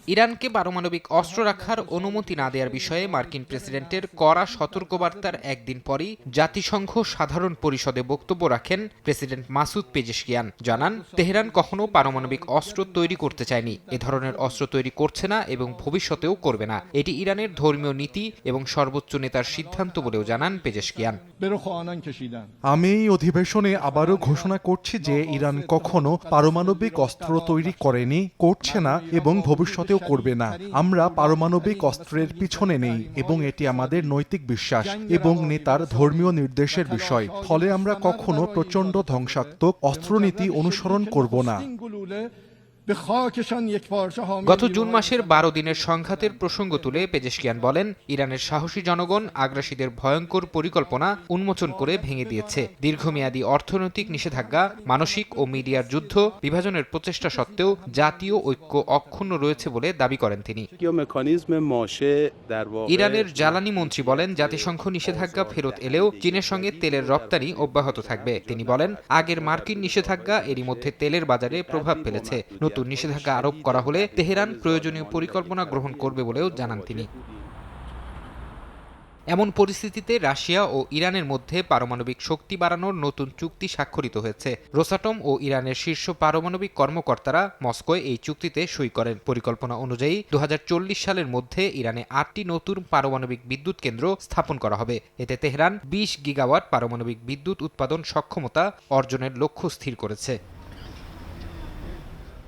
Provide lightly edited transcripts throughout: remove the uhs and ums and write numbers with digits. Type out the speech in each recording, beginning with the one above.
ইরানকে পারমাণবিক অস্ত্র রাখার অনুমতি না দেওয়ার বিষয়ে মার্কিন প্রেসিডেন্টের কড়া সতর্কবার্তার একদিন পরই জাতিসংঘ সাধারণ পরিষদে বক্তব্য রাখেন প্রেসিডেন্ট মাসুদ পেজেশকিয়ান। জানান, তেহরান কখনো পারমাণবিক অস্ত্র তৈরি করতে চায়নি, এ ধরনের অস্ত্র তৈরি করছে না এবং ভবিষ্যতেও করবে না। এটি ইরানের ধর্মীয় নীতি এবং সর্বোচ্চ নেতার সিদ্ধান্ত বলেও জানান পেজেশকিয়ান। আমি এই অধিবেশনে আবারও ঘোষণা করছি যে ইরান কখনো পারমাণবিক অস্ত্র তৈরি করেনি, করছে না এবং ভবিষ্যতেও করবে না। আমরা পারমাণবিক অস্ত্রের পিছনে নেই এবং এটি আমাদের নৈতিক বিশ্বাস এবং নেতার ধর্মীয় নির্দেশের বিষয়। ফলে আমরা কখনো প্রচণ্ড ধ্বংসাত্মক অস্ত্রনীতি অনুসরণ করব না। গত জুন মাসের ১২ দিনের সংঘাতের প্রসঙ্গ তুলে পেজেশকিয়ান বলেন, ইরানের সাহসী জনগণ আগ্রাসীদের ভয়ঙ্কর পরিকল্পনা উন্মোচন করে ভেঙে দিয়েছে। দীর্ঘমেয়াদী অর্থনৈতিক নিষেধাজ্ঞা, মানসিক ও মিডিয়ার যুদ্ধ, বিভাজনের প্রচেষ্টা সত্ত্বেও জাতীয় ঐক্য অক্ষুণ্ণ রয়েছে বলে দাবি করেন তিনি। ইরানের জ্বালানি মন্ত্রী বলেন, জাতিসংঘ নিষেধাজ্ঞা ফেরত এলেও চীনের সঙ্গে তেলের রপ্তানি অব্যাহত থাকবে। তিনি বলেন, আগের মার্কিন নিষেধাজ্ঞা এরই মধ্যে তেলের বাজারে প্রভাব ফেলেছে। নতুন নিষেধাজ্ঞা আরোপ করা হলে তেহরান প্রয়োজনীয় পরিকল্পনা গ্রহণ করবে বলেও জানান তিনি। এমন পরিস্থিতিতে রাশিয়া ও ইরানের মধ্যে পারমাণবিক শক্তি বাড়ানোর নতুন চুক্তি স্বাক্ষরিত হয়েছে। রোসাটম ও ইরানের শীর্ষ পারমাণবিক কর্মকর্তারা মস্কোয় এই চুক্তিতে সই করেন। পরিকল্পনা অনুযায়ী ২০৪০ সালের মধ্যে ইরানে ৮টি নতুন পারমাণবিক বিদ্যুৎ কেন্দ্র স্থাপন করা হবে। এতে তেহরান ২০ গিগাওয়াট পারমাণবিক বিদ্যুৎ উৎপাদন সক্ষমতা অর্জনের লক্ষ্য স্থির করেছে।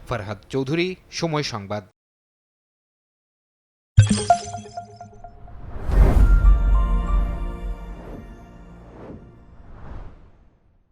ফরহাদ চৌধুরী, সময় সংবাদ।